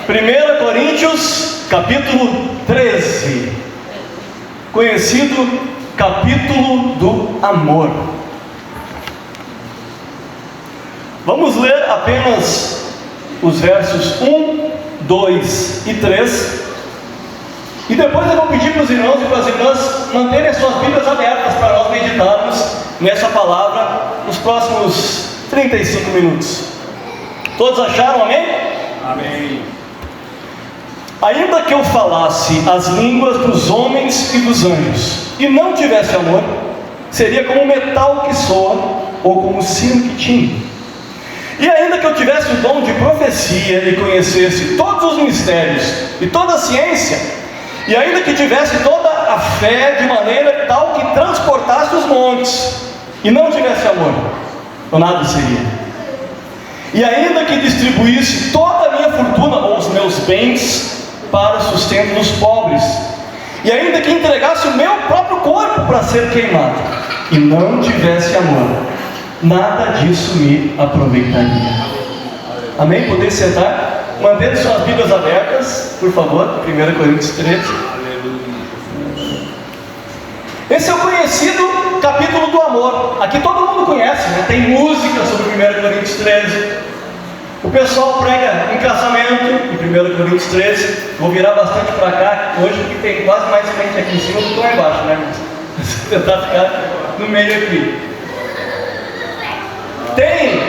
1 Coríntios, capítulo 13, conhecido capítulo do amor. Vamos ler apenas os versos 1, 2 e 3. E depois eu vou pedir para os irmãos e para as irmãs manterem as suas Bíblias abertas para nós meditarmos nessa palavra nos próximos 35 minutos. Todos acharam, amém? Amém. Ainda que eu falasse as línguas dos homens e dos anjos e não tivesse amor, seria como metal que soa ou como sino que tine. E ainda que eu tivesse o dom de profecia e conhecesse todos os mistérios e toda a ciência, e ainda que tivesse toda a fé de maneira tal que transportasse os montes e não tivesse amor, eu nada seria. E ainda que distribuísse toda a minha fortuna ou os meus bens para o sustento dos pobres, e ainda que entregasse o meu próprio corpo para ser queimado, e não tivesse amor, nada disso me aproveitaria. Amém? Poder sentar? Mantendo suas Bíblias abertas, por favor, 1 Coríntios 13. Esse é o conhecido capítulo do amor. Aqui todo mundo conhece, né? Tem música sobre 1 Coríntios 13. O pessoal prega em casamento em 1 Coríntios 13. Vou virar bastante para cá hoje, porque tem quase mais gente aqui em cima do que lá embaixo, né? Vou tentar ficar no meio aqui. Tem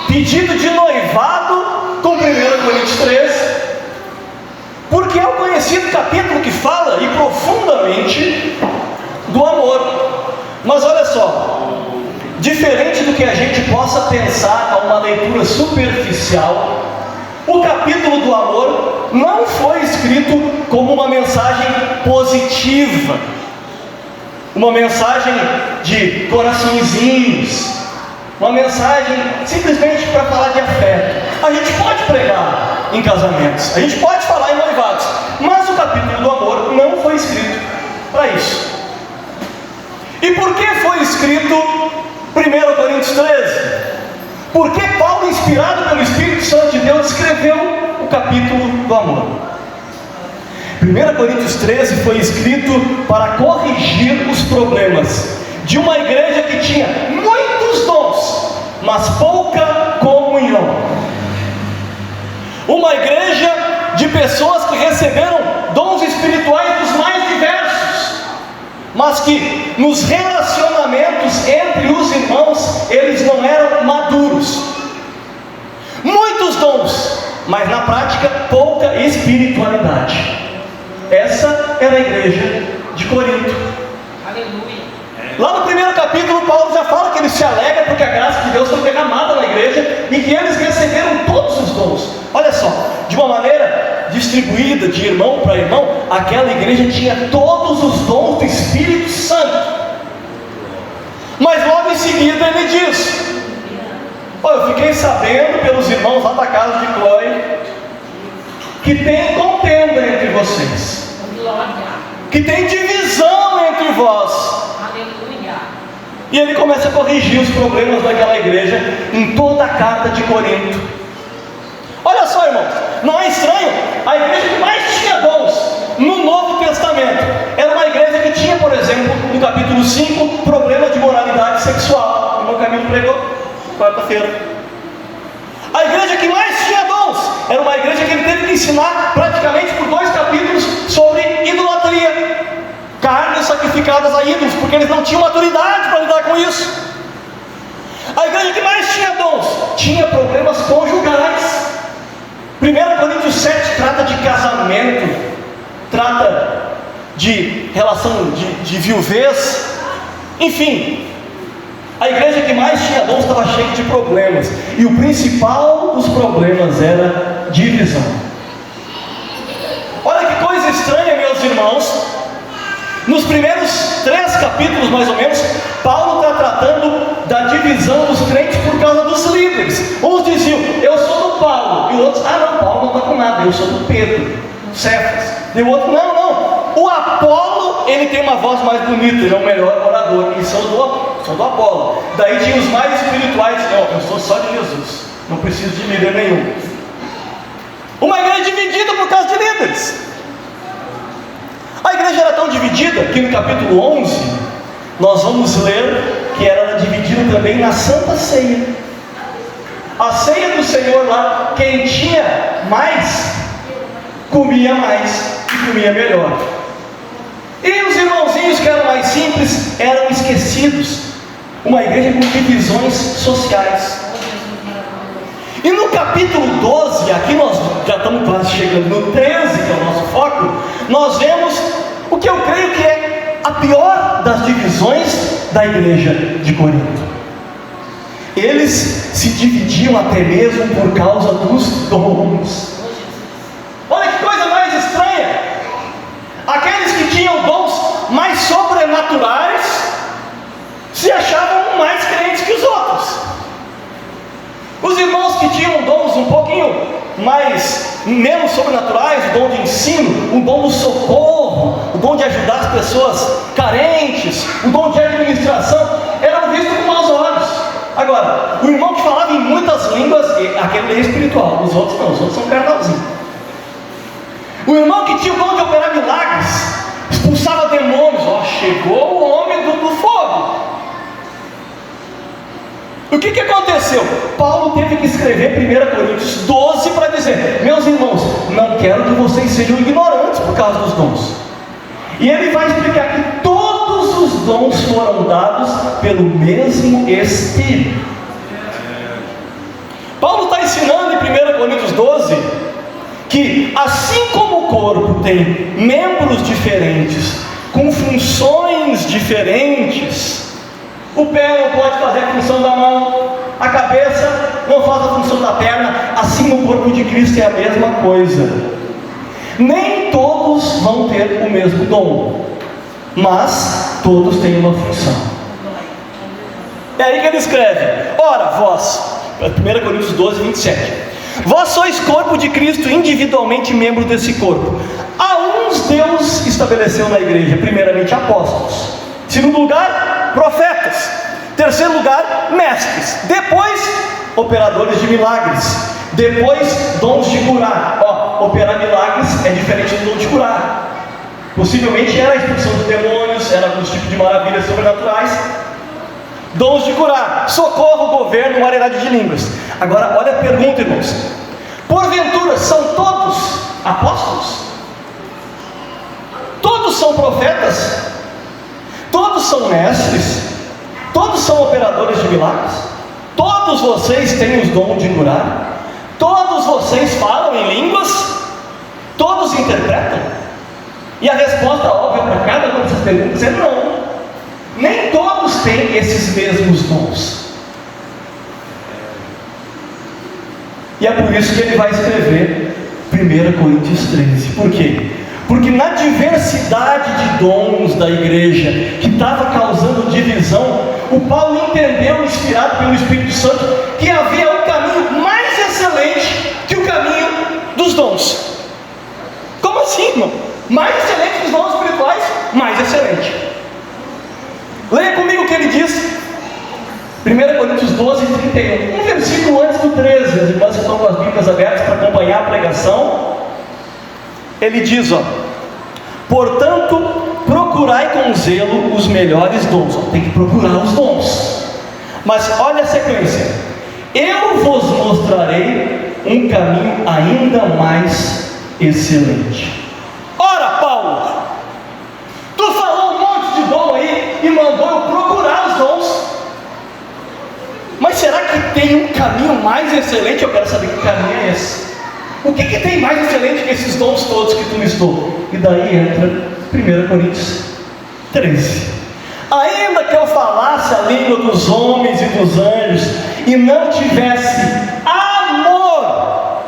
pedido de noivado com 1 Coríntios 13, porque é o conhecido capítulo que fala e profundamente do amor. Mas olha só, diferente do que a gente possa pensar a uma leitura superficial, o capítulo do amor não foi escrito como uma mensagem positiva, uma mensagem de coraçõezinhos, uma mensagem simplesmente para falar de afeto. A gente pode pregar em casamentos, a gente pode falar em noivados, mas o capítulo do amor não foi escrito para isso. E por que foi escrito 1 Coríntios 13? Porque Paulo, inspirado pelo Espírito Santo de Deus, escreveu o capítulo do amor. 1 Coríntios 13 foi escrito para corrigir os problemas de uma igreja que tinha muitos dons, mas pouca comunhão. Uma igreja de pessoas que receberam dons espirituais dos mais diversos, mas que nos relacionamentos entre os irmãos eles não eram maduros. Muitos dons, mas na prática pouca espiritualidade. Essa era a igreja de Corinto. Aleluia. Lá no primeiro capítulo, Paulo já fala que ele se alegra porque a graça de Deus foi derramada na igreja e que eles receberam todos os dons. Olha só, de uma maneira distribuída de irmão para irmão, aquela igreja tinha todos os dons do Espírito Santo. Mas logo em seguida ele diz: eu fiquei sabendo pelos irmãos lá da casa de Cloé que tem contenda entre vocês, que tem divisão entre vós. E ele começa a corrigir os problemas daquela igreja em toda a carta de Corinto. Olha só, irmãos, não é estranho? A igreja que mais tinha dons no Novo Testamento era uma igreja que tinha, por exemplo, no capítulo 5, problema de moralidade sexual. O irmão Camilo pregou quarta-feira. A igreja que mais tinha dons era uma igreja que ele teve que ensinar praticamente por 2 capítulos sobre idolatria, carnes sacrificadas a ídolos, porque eles não tinham maturidade para lidar com isso. A igreja que mais tinha dons tinha problemas conjugais. 1 Coríntios 7 trata de casamento, trata de relação de viuvez, enfim. A igreja que mais tinha dons estava cheia de problemas, e o principal dos problemas era divisão. Olha que coisa estranha, meus irmãos. Nos primeiros 3 capítulos, mais ou menos, Paulo está tratando da divisão dos crentes por causa dos líderes. Uns diziam: eu sou do Paulo, e outros: não, Paulo não está com nada, eu sou do Pedro, Cefas. E o outro: não, o Apolo, ele tem uma voz mais bonita, ele é o melhor orador, e sou do Apolo. Daí tinha os mais espirituais: não, eu sou só de Jesus, não preciso de líder nenhum. líderes. A igreja era tão dividida que no capítulo 11 nós vamos ler que ela era dividida também na Santa Ceia. A ceia do Senhor lá, quem tinha mais, comia mais e comia melhor. E os irmãozinhos que eram mais simples eram esquecidos. Uma igreja com divisões sociais. E no capítulo 12, aqui nós já estamos quase chegando no 13, que é o nosso foco, nós vemos o que eu creio que é a pior das divisões da igreja de Corinto. Eles se dividiam até mesmo por causa dos dons. Olha que coisa mais estranha. Aqueles que tinham dons mais sobrenaturais se achavam mais crentes que os outros. Os irmãos que tinham dons um pouquinho menos sobrenaturais, o dom de ensino, o dom do socorro, o dom de ajudar as pessoas carentes, o dom de administração, eram vistos com maus olhos. Agora, o irmão que falava em muitas línguas, aquele é espiritual, os outros não, os outros são carnalzinhos. O irmão que tinha o dom de operar milagres, expulsava demônios, chegou o homem do fogo. O que aconteceu? Paulo teve que escrever 1 Coríntios 12 para dizer: meus irmãos, não quero que vocês sejam ignorantes por causa dos dons. E ele vai explicar que todos os dons foram dados pelo mesmo Espírito. Paulo está ensinando em 1 Coríntios 12 que assim como o corpo tem membros diferentes, com funções diferentes, o pé não pode fazer a função da mão, a cabeça não faz a função da perna, assim o corpo de Cristo é a mesma coisa. Nem todos vão ter o mesmo dom, mas todos têm uma função. É aí que ele escreve: ora, vós, 1 Coríntios 12, 27, vós sois corpo de Cristo, individualmente membro desse corpo. A uns Deus estabeleceu na igreja, primeiramente apóstolos, segundo lugar, profetas, terceiro lugar, mestres, depois operadores de milagres, depois dons de curar. Operar milagres é diferente do dom de curar. Possivelmente era a expulsão de demônios, era alguns tipos de maravilhas sobrenaturais. Dons de curar, socorro, governo, variedade de línguas. Agora olha a pergunta, irmãos: porventura são todos apóstolos? Todos são profetas? Todos são mestres? Todos são operadores de milagres? Todos vocês têm os dons de curar? Todos vocês falam em línguas? Todos interpretam? E a resposta óbvia para cada uma dessas perguntas é não. Nem todos têm esses mesmos dons. E é por isso que ele vai escrever 1 Coríntios 13. Por quê? Porque na diversidade de dons da igreja, que estava causando divisão, o Paulo entendeu, inspirado pelo Espírito Santo, que havia um caminho mais excelente que o caminho dos dons. Como assim, irmão? Mais excelente que os dons espirituais? Mais excelente. Leia comigo o que ele diz, 1 Coríntios 12, 31, um versículo antes do 13. As irmãs estão com as Bíblias abertas para acompanhar a pregação. Ele diz, portanto, procurai com zelo os melhores dons. Tem que procurar os dons. Mas olha a sequência: eu vos mostrarei um caminho ainda mais excelente. Ora, Paulo, tu falou um monte de dom aí e mandou eu procurar os dons. Mas será que tem um caminho mais excelente? Eu quero saber que caminho é esse. O que tem mais excelente que esses dons todos que tu listou? E daí entra 1 Coríntios 13. Ainda que eu falasse a língua dos homens e dos anjos e não tivesse amor,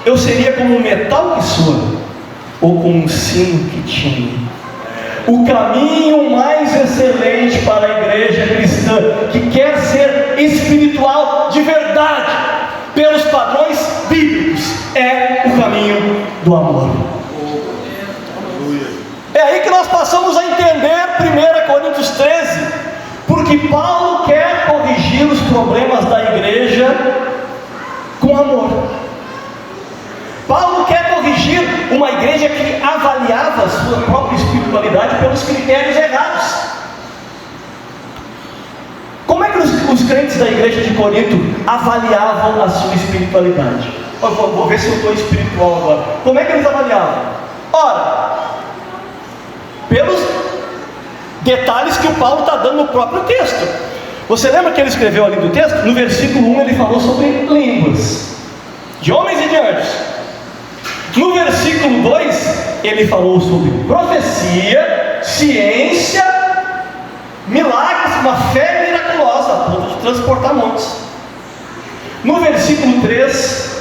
eu seria como um metal que soa, ou como um sino que tine. O caminho mais excelente para a igreja cristã, que quer ser espiritual de verdade, pelos padrões bíblicos, é o caminho do amor. É aí que nós passamos a entender 1 Coríntios 13, porque Paulo quer corrigir os problemas da igreja com amor. Paulo quer corrigir uma igreja que avaliava a sua própria espiritualidade pelos critérios errados. Como é que os crentes da igreja de Corinto avaliavam a sua espiritualidade? Eu vou ver se eu estou espiritual agora. Como é que eles avaliavam? Ora, pelos detalhes que o Paulo está dando no próprio texto. Você lembra que ele escreveu ali no texto? No versículo 1 ele falou sobre línguas, de homens e de anjos. No versículo 2 ele falou sobre profecia, ciência, milagres, uma fé miraculosa a ponto de transportar montes. No versículo 3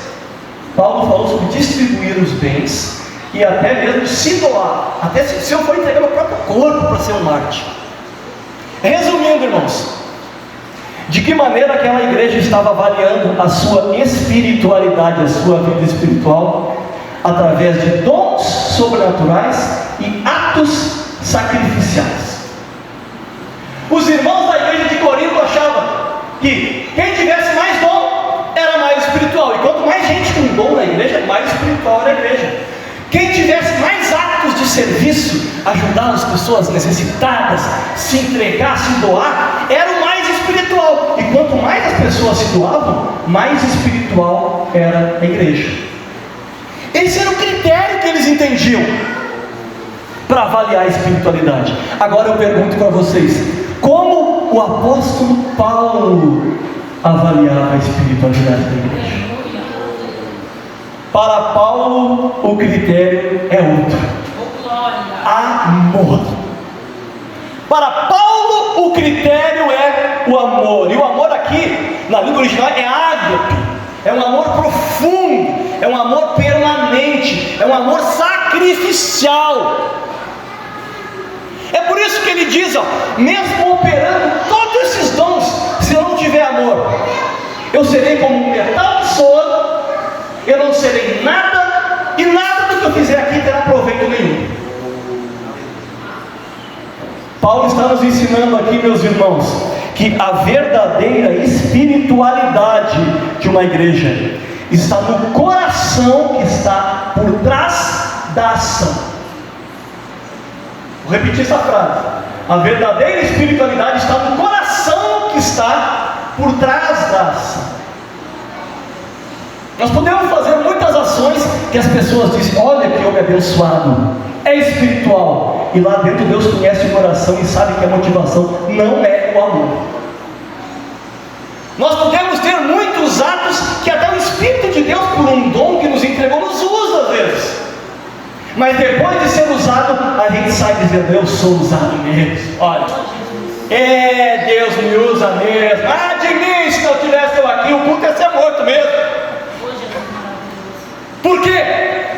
Paulo falou sobre distribuir os bens e até mesmo se doar, até se eu for entregar meu próprio corpo para ser um mártir. Resumindo, irmãos, de que maneira aquela igreja estava avaliando a sua espiritualidade, a sua vida espiritual? Através de dons sobrenaturais e atos sacrificiais. Os irmãos da igreja de Corinto achavam que quem tivesse mais dom era mais espiritual, e quanto mais gente com dom na igreja, mais espiritual era a igreja. Quem tivesse mais atos de serviço, ajudar as pessoas necessitadas, se entregar, se doar, era o mais espiritual. E quanto mais as pessoas se doavam, mais espiritual era a igreja. Esse era o critério que eles entendiam para avaliar a espiritualidade. Agora eu pergunto para vocês: como o apóstolo Paulo avaliava a espiritualidade da igreja? Para Paulo, o critério é outro: amor. Para Paulo, o critério é o amor. E o amor aqui, na língua original, é ágape. É um amor profundo, é um amor permanente, é um amor sacrificial. É por isso que ele diz, mesmo operando todos esses dons, se eu não tiver amor, eu serei como um metal de soa, eu não serei nada, e nada do que eu fizer aqui terá proveito nenhum. Paulo está nos ensinando aqui, meus irmãos, que a verdadeira espiritualidade de uma igreja está no coração que está por trás da ação. Vou repetir essa frase: a verdadeira espiritualidade está no coração que está por trás da ação. Nós podemos fazer muitas ações que as pessoas dizem: olha que homem abençoado, é espiritual, e lá dentro Deus conhece o coração e sabe que a motivação não é o amor. Nós podemos ter muitos atos que até o Espírito de Deus, por um dom que nos entregou, nos usa às vezes, mas depois de ser usado, a gente sai dizendo: eu sou usado mesmo. Olha, Deus me usa mesmo. De mim, se não tivesse eu aqui, o culto ia ser morto mesmo. Por quê?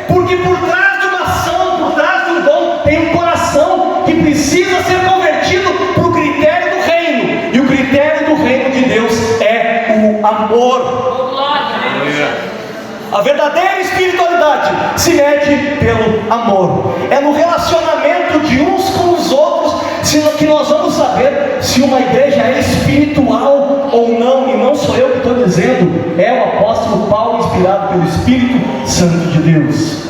Porque por trás de uma ação, por trás de um dom, tem um coração que precisa ser convertido para o critério do reino. E o critério do reino de Deus é o amor. A verdadeira espiritualidade se mede pelo amor. É no relacionamento de uns com os outros que nós vamos saber se uma igreja é espiritual ou não. E não sou eu que estou dizendo, é o apóstolo Paulo, inspirado pelo Espírito Santo de Deus.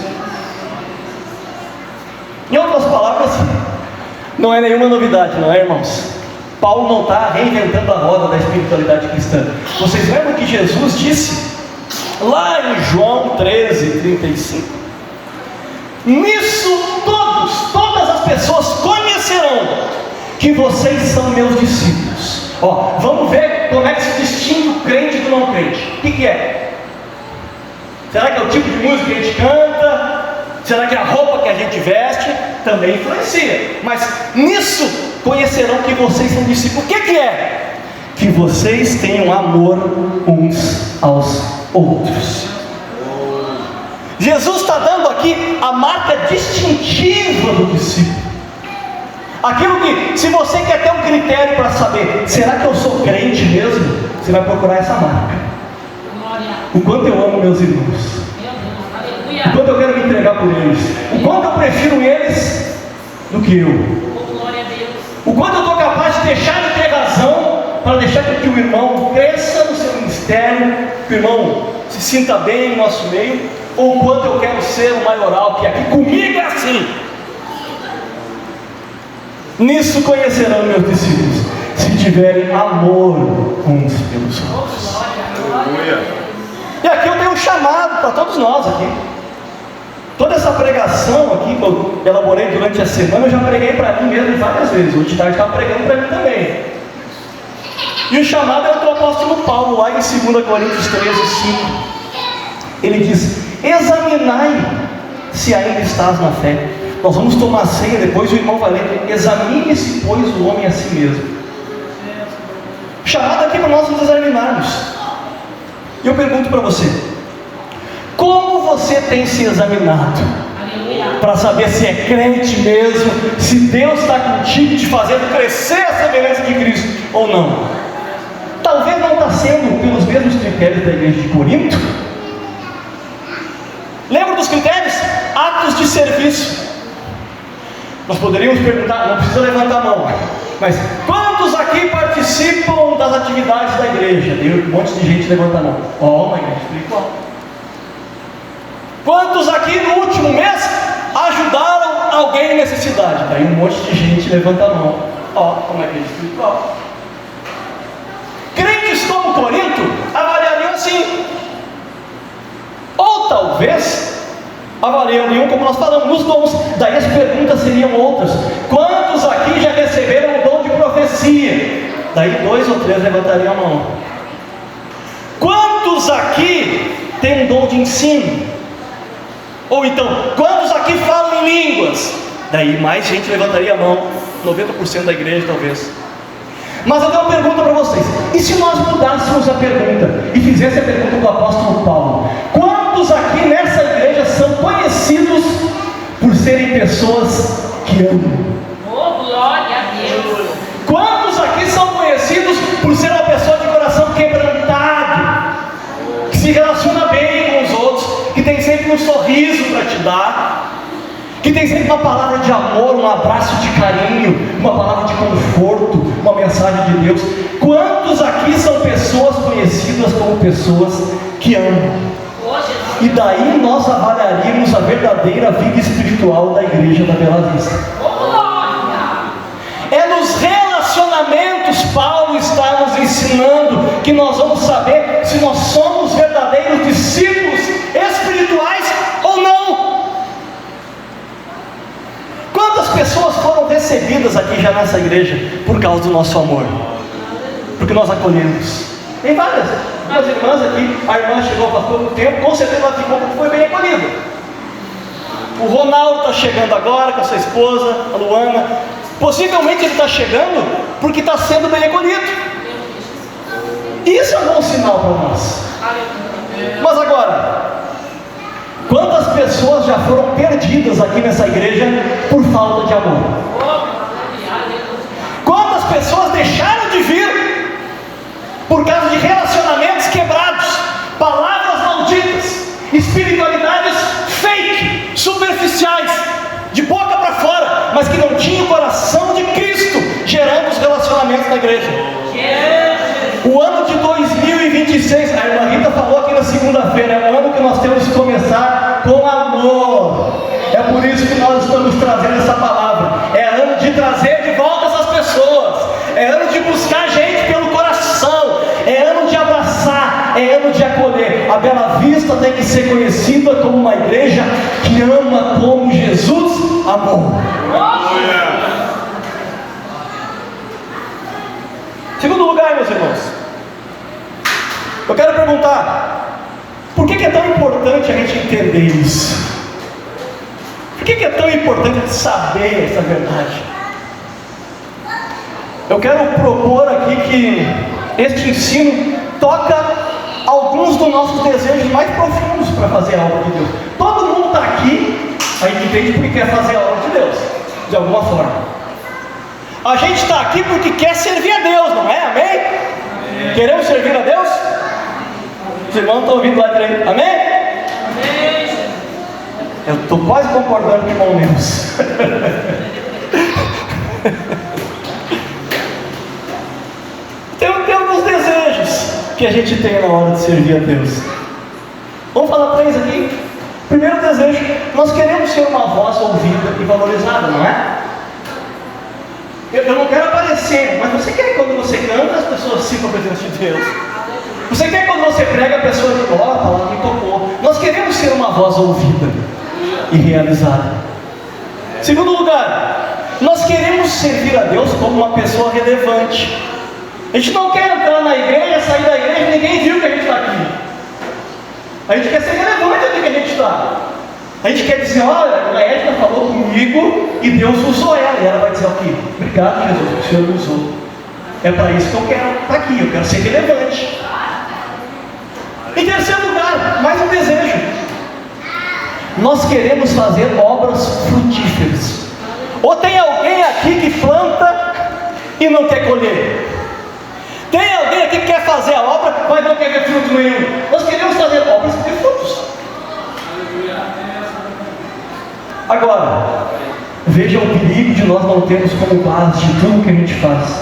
Em outras palavras, não é nenhuma novidade, não é, irmãos? Paulo não está reinventando a roda da espiritualidade cristã. Vocês lembram que Jesus disse lá em João 13:35: nisso todas as pessoas conhecerão que vocês são meus discípulos. Vamos ver como é que se distingue o crente do não crente. O que é? Será que é o tipo de música que a gente canta? Será que a roupa que a gente veste? Também influencia. Mas nisso conhecerão que vocês são discípulos. O que é? Que vocês tenham amor uns aos outros. Jesus está dando aqui a marca distintiva do discípulo. Aquilo que, se você quer ter um critério para saber, será que eu sou crente mesmo? Você vai procurar essa marca. O quanto eu amo meus irmãos, o quanto eu quero me entregar por eles, o quanto eu prefiro eles do que eu, o quanto eu estou capaz de deixar de ter razão para deixar que o irmão cresça no seu ministério, que o irmão se sinta bem no nosso meio, ou o quanto eu quero ser o maioral, que aqui comigo é assim. Nisso conhecerão meus discípulos, se tiverem amor uns pelos outros. E aqui eu tenho um chamado para todos nós aqui. Toda essa pregação aqui que eu elaborei durante a semana, eu já preguei para mim mesmo várias vezes. Hoje de tarde estava pregando para mim também. E o chamado é do apóstolo Paulo, lá em 2 Coríntios 13:5. Ele diz: examinai se ainda estás na fé. Nós vamos tomar ceia, depois o irmão vai ler: examine-se, pois, o homem a si mesmo. Chamado aqui para nós nos examinarmos. E eu pergunto para você: como você tem se examinado? Para saber se é crente mesmo, se Deus está contigo, te fazendo crescer a semelhança de Cristo ou não? Talvez não está sendo pelos mesmos critérios da igreja de Corinto. Lembra dos critérios? Atos de serviço. Nós poderíamos perguntar, não precisa levantar a mão, mas quantos aqui participam das atividades da igreja? Tem um monte de gente levanta a mão. Uma igreja espiritual. Quantos aqui no último mês ajudaram alguém em necessidade? Daí um monte de gente levanta a mão. Como é que é espiritual? Crentes como Corinto avaliariam assim. Ou talvez avaliariam como nós falamos nos dons. Daí as perguntas seriam outras. Quantos aqui já receberam o dom de profecia? Daí 2 ou 3 levantariam a mão. Quantos aqui têm um dom de ensino? Ou então, quantos aqui falam em línguas? Daí mais gente levantaria a mão. 90% da igreja talvez. Mas eu tenho uma pergunta para vocês: e se nós mudássemos a pergunta e fizesse a pergunta do apóstolo Paulo? Quantos aqui nessa igreja são conhecidos por serem pessoas que amam? Oh, glória a Deus! Quantos aqui são conhecidos por ser uma pessoa de coração quebrantado, que se relaciona bem com os outros, que tem sempre um sorriso para te dar, que tem sempre uma palavra de amor, um abraço de carinho, uma palavra de conforto, uma mensagem de Deus? Quantos aqui são pessoas conhecidas como pessoas que amam? E daí nós avaliaríamos a verdadeira vida espiritual da igreja da Bela Vista. É nos relacionamentos, Paulo está nos ensinando, que nós vamos saber se nós somos verdadeiros discípulos espirituais ou não. Quantas pessoas foram recebidas aqui já nessa igreja por causa do nosso amor? Porque nós acolhemos. Tem várias. Minhas irmãs aqui, a irmã chegou faz pouco tempo, com certeza ela ficou porque foi bem acolhida. O Ronaldo está chegando agora com a sua esposa, a Luana. Possivelmente ele está chegando porque está sendo bem acolhido. Isso é um bom sinal para nós. Mas agora, quantas pessoas já foram perdidas aqui nessa igreja por falta de amor? Quantas pessoas deixaram de vir por causa de relacionamentos quebrados, palavras malditas, espiritualidades fake, superficiais, de boca para fora, mas que não tinham o coração de Cristo gerando os relacionamentos na igreja? O ano de 2026, a irmã Rita falou aqui na segunda-feira, é um ano que nós temos que começar com amor. É por isso que nós estamos trazendo essa palavra. É ano de trazer de volta essas pessoas. É ano de buscar gente pelo coração. É ano de abraçar. É ano de acolher. A Bela Vista tem que ser conhecida como uma igreja que ama como Jesus amou. Segundo lugar, meus irmãos, eu quero perguntar: por que é tão importante a gente entender isso? Por que é tão importante saber essa verdade? Eu quero propor aqui que este ensino toca alguns dos nossos desejos mais profundos para fazer a obra de Deus. Todo mundo está aqui, a gente entende porque quer fazer a obra de Deus, de alguma forma. A gente está aqui porque quer servir a Deus, não é? Amém? Queremos servir a Deus? Os irmãos estão ouvindo lá direito, amém? Amém. Eu estou quase concordando com o irmão Deus. Tem alguns desejos que a gente tem na hora de servir a Deus. Vamos falar para eles aqui. desejo. Nós queremos ser uma voz ouvida e valorizada, não é? Eu não quero aparecer, mas você quer que quando você canta as pessoas sintam a presença de Deus? Você quer que quando você prega a pessoa diga, ó, a palavra me tocou. Nós queremos ser uma voz ouvida e realizada. Segundo lugar, nós queremos servir a Deus como uma pessoa relevante. A gente não quer entrar na igreja, sair da igreja, ninguém viu que a gente está aqui. A gente quer ser relevante aqui que a gente está. A gente quer dizer, olha, a Edna falou comigo e Deus usou ela. E ela vai dizer, ok, obrigado Jesus, o Senhor me usou. É para isso que eu quero estar aqui, eu quero ser relevante. Em terceiro lugar, mais um desejo. Nós queremos fazer obras frutíferas. Ou tem alguém aqui que planta e não quer colher? Tem alguém aqui que quer fazer a obra, mas não quer ver fruto nenhum? Nós queremos fazer obras que dêem frutos. Agora, veja o perigo de nós não termos como base de tudo que a gente faz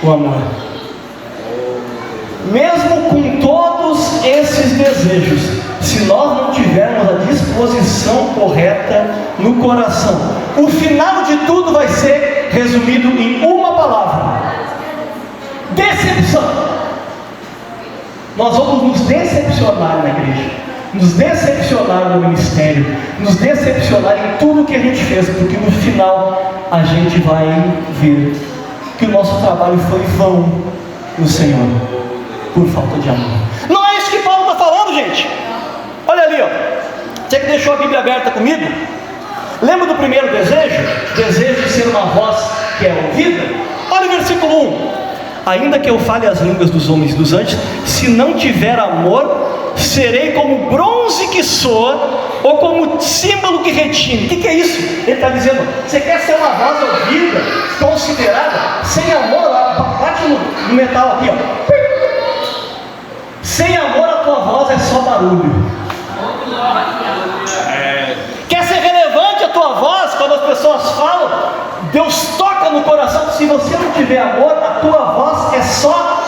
o amor. Mesmo com todos esses desejos, se nós não tivermos a disposição correta no coração, o final de tudo vai ser resumido em uma palavra: decepção. Nós vamos nos decepcionar na igreja, nos decepcionar no ministério, nos decepcionar em tudo que a gente fez, porque no final a gente vai ver que o nosso trabalho foi vão no Senhor, por falta de amor. Não é isso que Paulo está falando, gente. Olha ali, ó. Você que deixou a Bíblia aberta comigo, lembra do primeiro desejo? Desejo de ser uma voz que é ouvida? Olha o versículo 1. Ainda que eu fale as línguas dos homens e dos anjos, se não tiver amor, serei como bronze que soa, ou como símbolo que retine. O que é isso? Ele está dizendo, você quer ser uma voz ouvida, considerada, sem amor, bate no metal aqui, ó. Sem amor a tua voz é só barulho. Quer ser relevante a tua voz? Quando as pessoas falam, Deus toca no coração. Se você não tiver amor, a tua voz é só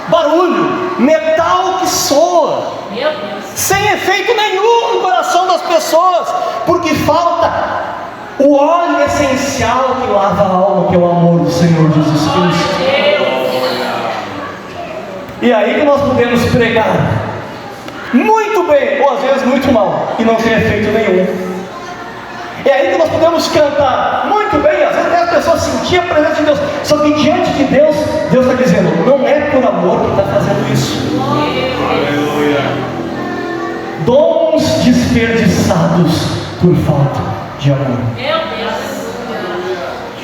barulho, metal que soa, sem efeito nenhum no coração das pessoas, porque falta o óleo essencial que lava a alma, que é o amor do Senhor Jesus Cristo. E aí que nós podemos pregar muito bem, ou às vezes muito mal, e não ter efeito nenhum. É aí que nós podemos cantar muito bem, às vezes as pessoas sentiam a presença de Deus, só que diante de Deus, Deus está dizendo, não é por amor que está fazendo isso. Aleluia. Dons desperdiçados por falta de amor.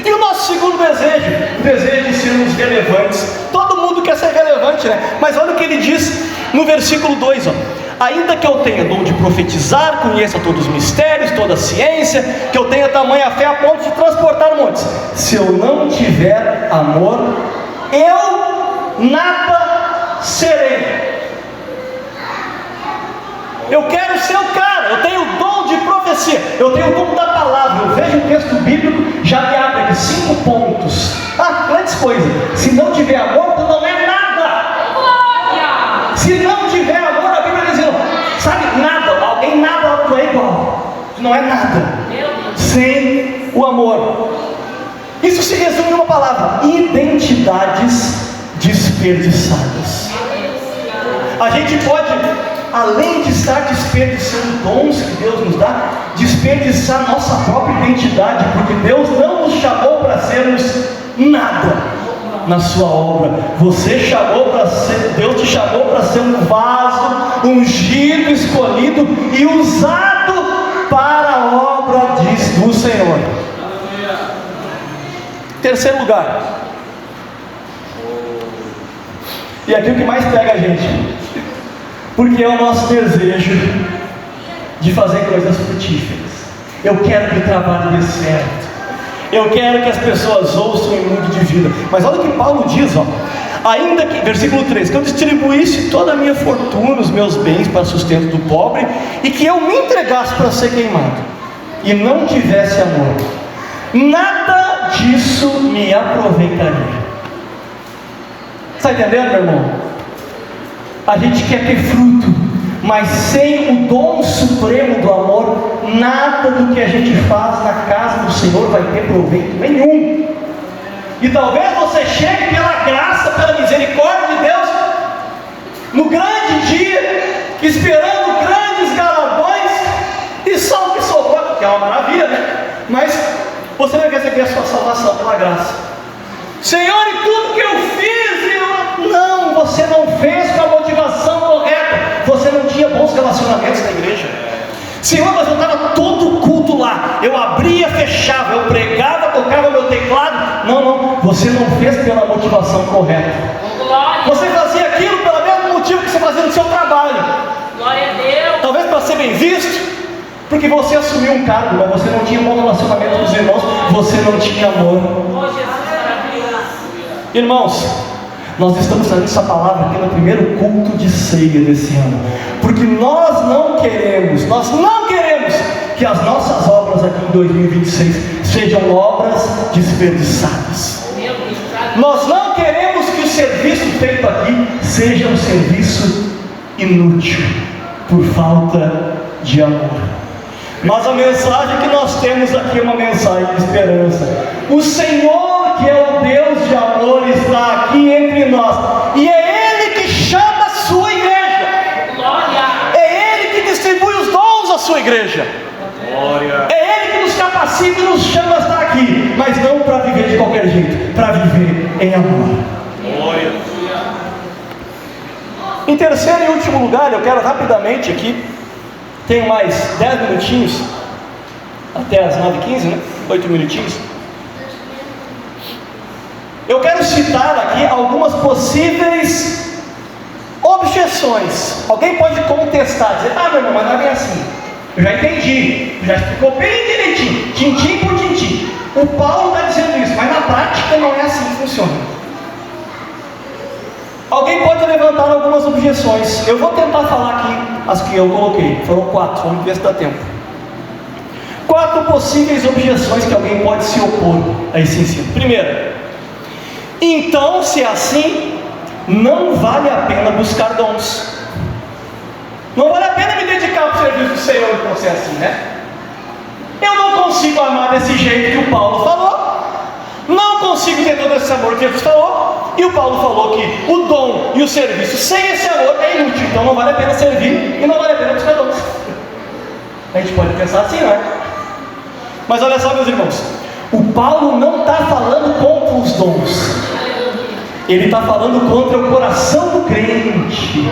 E o nosso segundo desejo, o desejo de sermos relevantes. Todo mundo quer ser relevante, né? Mas olha o que ele diz no versículo 2, ó. Ainda que eu tenha dom de profetizar, conheça todos os mistérios, toda a ciência, que eu tenha tamanha fé a ponto de transportar montes, se eu não tiver amor, eu nada serei. Eu quero ser o cara, eu tenho o dom de profecia, eu tenho o dom da palavra. Eu vejo o texto bíblico, já me abre aqui 5 pontos. Grandes coisas. Se não tiver amor, tu não é nada. Se não tiver amor, a Bíblia diz, sabe, nada, alguém nada, tu é igual. Tu não é nada sem o amor. Isso se resume em uma palavra: identidades desperdiçadas. A gente pode, além de estar desperdiçando dons que Deus nos dá, desperdiçar nossa própria identidade, porque Deus não nos chamou para sermos nada na sua obra. Você chamou para ser, Deus te chamou para ser um vaso ungido, escolhido e usado para a obra do Senhor. Terceiro lugar, e aqui o que mais pega a gente, porque é o nosso desejo de fazer coisas frutíferas. Eu quero que o trabalho dê certo, eu quero que as pessoas ouçam e mudem de vida. Mas olha o que Paulo diz, ó. Ainda que, versículo 3, que eu distribuísse toda a minha fortuna, os meus bens para sustento do pobre, e que eu me entregasse para ser queimado, e não tivesse amor, nada disso me aproveitaria. Está entendendo, meu irmão? A gente quer ter fruto, Mas sem o dom supremo do amor, nada do que a gente faz na casa do Senhor vai ter proveito nenhum. E talvez você chegue pela graça, pela misericórdia de Deus, no grande dia, esperando grandes galardões, e só o que sobrou, que é uma maravilha, né? Mas você vai receber a sua salvação pela graça. Senhor, e tudo que eu fiz, não, você não fez com a motivação correta. Você não tinha bons relacionamentos na igreja. Senhor, mas eu estava todo culto lá, eu abria, fechava, eu pregava, tocava meu teclado. Não, você não fez pela motivação correta. Você fazia aquilo pelo mesmo motivo que você fazia no seu trabalho. Glória a Deus. Talvez para ser bem visto, porque você assumiu um cargo, mas você não tinha bom relacionamento com os irmãos, você não tinha amor. Oh, Jesus, maravilhoso. Irmãos, nós estamos fazendo essa palavra aqui no primeiro culto de ceia desse ano, porque nós não queremos que as nossas obras aqui em 2026 sejam obras desperdiçadas. Nós não queremos que o serviço feito aqui seja um serviço inútil, por falta de amor. Mas a mensagem que nós temos aqui é uma mensagem de esperança. O Senhor, que é o Deus de amor, está aqui entre nós, e é Ele que chama a sua igreja. Glória. É Ele que distribui os dons à sua igreja. Glória. É Ele que nos capacita e nos chama a estar aqui, mas não para viver de qualquer jeito, para viver em amor. Glória. Em terceiro e último lugar, eu quero rapidamente aqui, tenho mais 10 minutinhos, até as 9h15, né? 8 minutinhos. Eu quero citar aqui algumas possíveis objeções. Alguém pode contestar, dizer, meu irmão, mas não é bem assim. Eu já entendi, já explicou bem direitinho, tintim por tintim. O Paulo está dizendo isso, mas na prática não é assim que funciona. Alguém pode levantar algumas objeções. Eu vou tentar falar aqui as que eu coloquei. Foram 4, vamos ver se dá tempo. 4 possíveis objeções que alguém pode se opor a esse ensino. Primeiro, então, se é assim, não vale a pena buscar dons. Não vale a pena me dedicar para o serviço do Senhor então, se é assim, né? Eu não consigo amar desse jeito que o Paulo falou. Não consigo ter todo esse amor que Jesus falou. E o Paulo falou que o dom e o serviço sem esse amor é inútil. Então não vale a pena servir e não vale a pena buscar dons. A gente pode pensar assim, não é? Mas olha só, meus irmãos, o Paulo não está falando contra os dons. Ele está falando contra o coração do crente.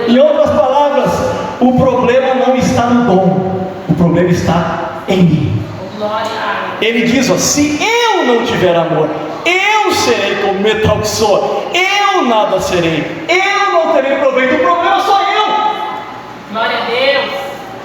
Em outras palavras, o problema não está no dom, o problema está em mim. Ele diz, se eu não tiver amor, eu serei como metal que sou, eu nada serei, eu não terei proveito, o problema sou eu. Glória a Deus.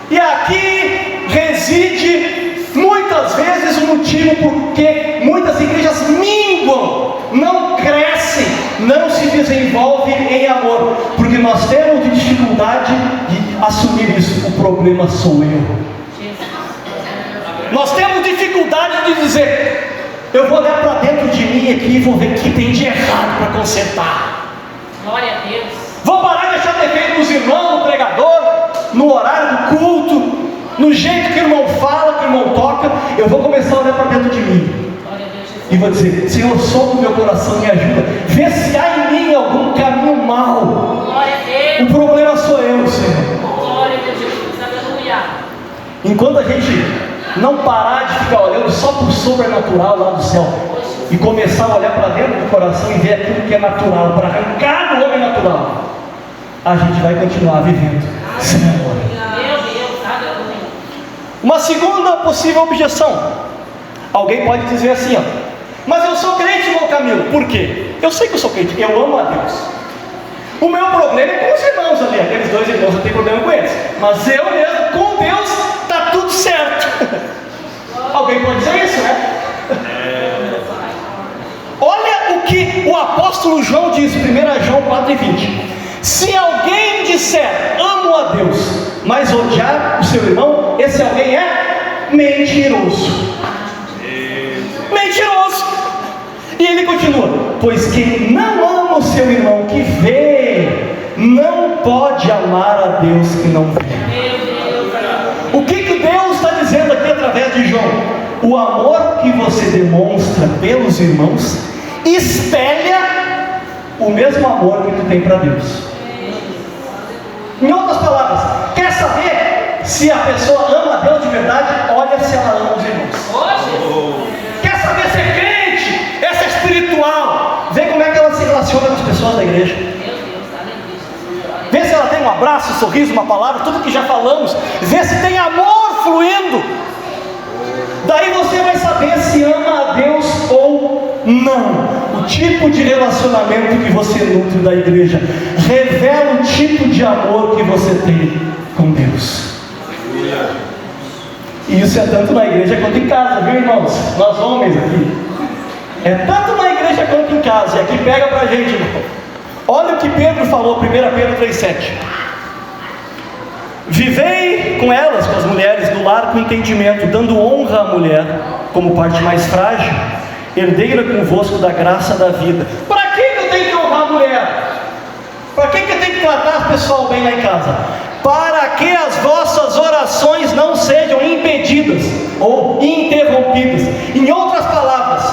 E aqui reside muitas vezes o motivo porque muitas igrejas minguam, não crescem, não se desenvolvem em amor, porque nós temos dificuldade de assumir isso. O problema sou eu. Nós temos dificuldade de dizer, eu vou olhar para dentro de mim aqui e vou ver o que tem de errado para consertar. Glória a Deus. Vou parar de achar defeito nos irmãos, no pregador, no horário do culto, no jeito que o irmão fala, que o irmão toca. Eu vou começar a olhar para dentro de mim. Glória a Deus, Jesus. E vou dizer, Senhor, solta o meu coração, me ajuda. Vê se há em mim algum caminho mau. Glória a Deus. O problema sou eu, Senhor. Glória a Deus, Jesus. Aleluia. Enquanto a gente não parar de ficar olhando só para o sobrenatural lá do céu e começar a olhar para dentro do coração e ver aquilo que é natural, para arrancar do homem natural, a gente vai continuar vivendo sem amor. Meu Deus, aleluia. Uma segunda possível objeção. Alguém pode dizer assim, mas eu sou crente, irmão Camilo. Por quê? Eu sei que eu sou crente, eu amo a Deus. O meu problema é com os irmãos ali, aqueles 2 irmãos, eu tenho problema com eles. Mas eu mesmo, com Deus, está tudo certo. Alguém pode dizer isso, né? Olha o que o apóstolo João diz, 1 João 4:20. Se alguém disser, amo a Deus, mas odiar o seu irmão, esse alguém é mentiroso. Mentiroso. E ele continua, pois quem não ama o seu irmão que vê, não pode amar a Deus que não vê. O que Deus está dizendo aqui através de João? O amor que você demonstra pelos irmãos espelha o mesmo amor que tu tem para Deus. Em outras palavras, quer saber se a pessoa ama a Deus de verdade? Olha se ela ama os irmãos. Quer saber se é crente, essa é espiritual? Vê como é que ela se relaciona com as pessoas da igreja. Vê se ela tem um abraço, um sorriso, uma palavra, tudo que já falamos. Vê se tem amor fluindo. Daí você vai saber se ama a Deus ou não. O tipo de relacionamento que você nutre da igreja revela o tipo de amor que você tem com Deus. E isso é tanto na igreja quanto em casa, viu, irmãos? Nós homens aqui. É tanto na igreja quanto em casa. E aqui pega pra gente, irmão. Olha o que Pedro falou, 1 Pedro 3,7. Vivei com elas, com as mulheres do lar, com entendimento, dando honra à mulher como parte mais frágil, herdeira convosco da graça da vida. Para que eu tenho que honrar a mulher? Para que eu tenho que tratar o pessoal bem lá em casa? Para que as vossas orações não sejam impedidas ou interrompidas. Em outras palavras,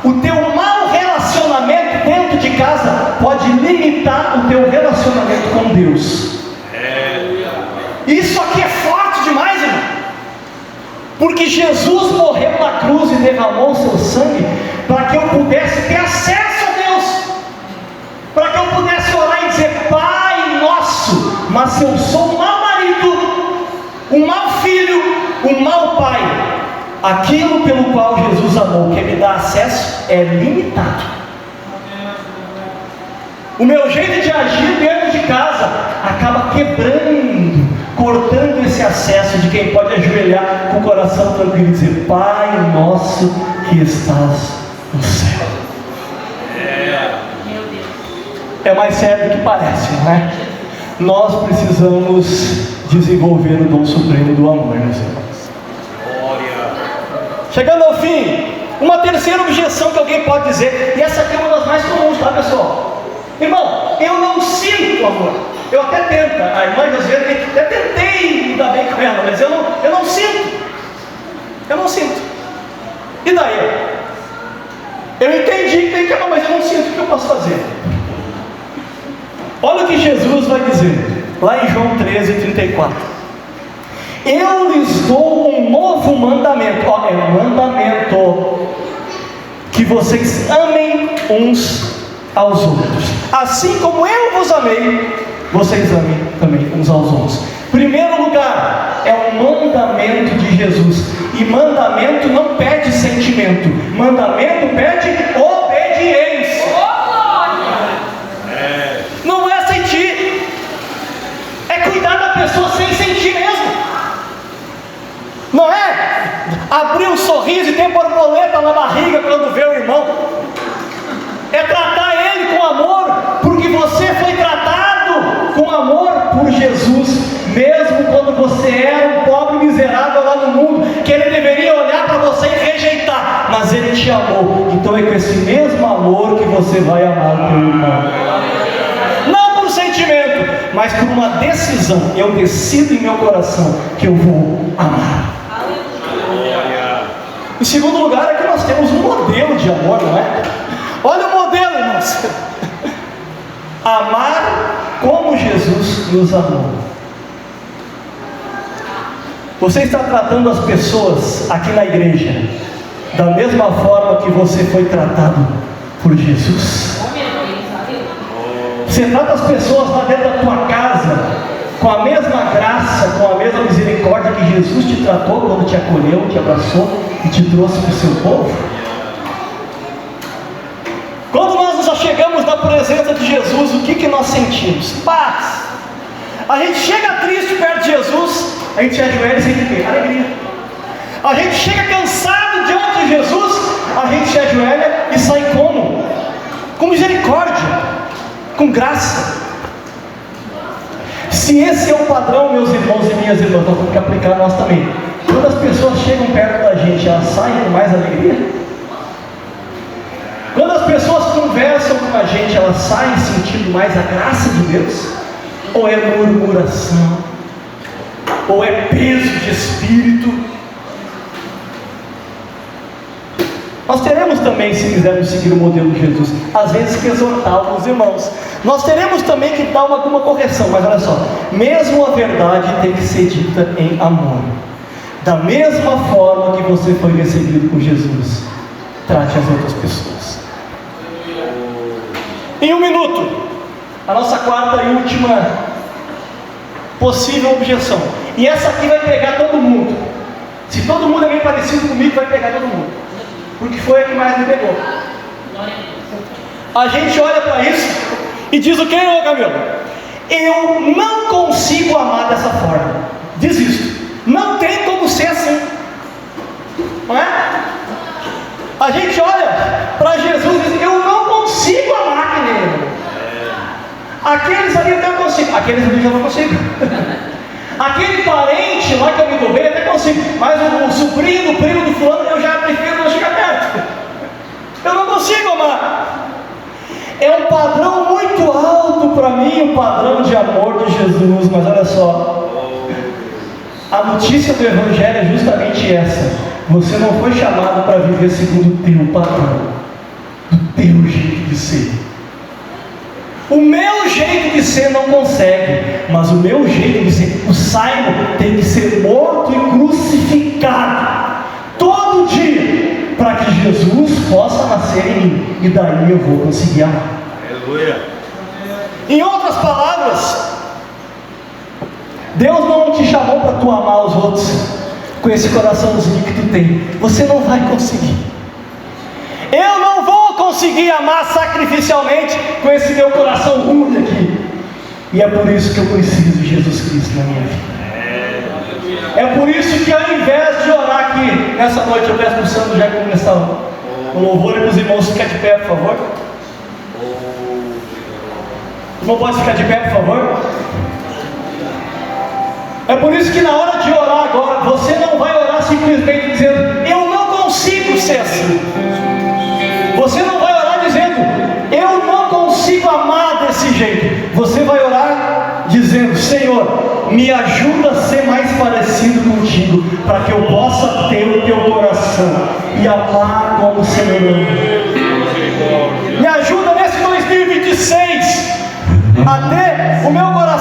o teu mau relacionamento dentro de casa pode limitar o teu relacionamento com Deus. Isso aqui é forte demais, irmão. Porque Jesus morreu na cruz e derramou o seu sangue para que eu pudesse ter acesso a Deus, para que eu pudesse orar e dizer: Pai nosso. Mas se eu sou um mau marido, um mau filho, um mau pai, aquilo pelo qual Jesus amou, que me dá acesso, é limitado. O meu jeito de agir dentro de casa acaba quebrando, cortando esse acesso de quem pode ajoelhar com o coração tranquilo e dizer: Pai nosso que estás no céu. É mais sério do que parece, não é? Nós precisamos desenvolver o dom supremo do amor, meus irmãos. Chegando ao fim, uma terceira objeção que alguém pode dizer, e essa aqui é uma das mais comuns, tá, pessoal? Irmão, eu não sinto amor. Eu até tento, a irmã às vezes, até tentei me dar bem com ela, mas eu não sinto. Eu não sinto. E daí? Eu entendi que tem que amar, mas eu não sinto. O que eu posso fazer? Olha o que Jesus vai dizer, lá em João 13:34. Eu lhes dou um novo mandamento. Ó, é um mandamento: que vocês amem uns aos outros, assim como eu vos amei, vocês amem também uns aos outros. Primeiro lugar, é um mandamento de Jesus. E mandamento não pede sentimento, mandamento pede obediência. Não é sentir, é cuidar da pessoa sem sentir mesmo. Não é abrir um sorriso e ter borboleta na barriga quando vê o irmão. É tratar ele com amor, porque você foi tratado com amor por Jesus, mesmo quando você era um pobre miserável lá no mundo, que ele deveria olhar para você e rejeitar, mas ele te amou. Então é com esse mesmo amor que você vai amar o teu irmão. Não por sentimento, mas por uma decisão. Eu decido em meu coração que eu vou amar. Em segundo lugar, é que nós temos um modelo de amor, não é? Olha o modelo, irmãos. Amar como Jesus nos amou. Você está tratando as pessoas aqui na igreja da mesma forma que você foi tratado por Jesus? Você trata as pessoas lá dentro da tua casa com a mesma graça, com a mesma misericórdia que Jesus te tratou quando te acolheu, te abraçou e te trouxe para o seu povo? Quando nós já chegamos na presença de Jesus, o que nós sentimos? Paz. A gente chega triste perto de Jesus, a gente se ajoelha e sente o quê? Alegria. A gente chega cansado diante de Jesus, a gente se ajoelha e sai como? Com misericórdia, com graça. Se esse é o padrão, meus irmãos e minhas irmãs, nós temos que aplicar nós também. Quando as pessoas chegam perto da gente, elas saem com mais alegria? Quando as pessoas conversam com a gente, elas saem sentindo mais a graça de Deus? ou é murmuração, ou é peso de espírito. Nós teremos também, se quisermos seguir o modelo de Jesus, às vezes que exortar alguns irmãos. Nós teremos também que dar alguma correção, mas olha só, mesmo a verdade tem que ser dita em amor. Da mesma forma que você foi recebido por Jesus, trate as outras pessoas. Em 1 minuto, a nossa quarta e última possível objeção. E essa aqui vai pegar todo mundo. Se todo mundo é bem parecido comigo, vai pegar todo mundo. Porque foi a que mais me pegou. A gente olha para isso e diz o que, ô Camilo? Eu não consigo amar dessa forma. Desisto. Não tem como ser assim. Não é? A gente olha para Jesus e diz: eu não consigo amar que nem ele. Aqueles ali até eu consigo. Aqueles ali já não consigo. Aquele parente lá que eu me dou bem até consigo. Mas o sobrinho do primo do fulano eu já prefiro não chegar perto. Eu não consigo amar. É um padrão muito alto para mim, o padrão de amor de Jesus. Mas olha só, a notícia do Evangelho é justamente essa: você não foi chamado para viver segundo o teu padrão, do teu jeito de ser. O meu jeito de ser não consegue, mas o meu jeito de ser, o Simon, tem que ser morto e crucificado todo dia, para que Jesus possa nascer em mim, e daí eu vou conseguir amar. Aleluia. Em outras palavras, Deus não te chamou para tu amar os outros com esse coraçãozinho que tu tem. Você não vai conseguir. Eu não vou conseguir amar sacrificialmente com esse meu coração ruim aqui. E é por isso que eu preciso de Jesus Cristo na minha vida. É por isso que ao invés de orar aqui nessa noite, eu peço para o Sandro já começar o louvor e para os irmãos ficar de pé, por favor. O irmão pode ficar de pé, por favor. É por isso que na hora de orar agora, você não vai orar simplesmente dizendo: eu não consigo ser assim. Você não vai orar dizendo: eu não consigo amar desse jeito. Você vai orar dizendo: Senhor, me ajuda a ser mais parecido contigo, para que eu possa ter o teu coração e amar como o Senhor ama. Me ajuda nesse 2026 a ter o meu coração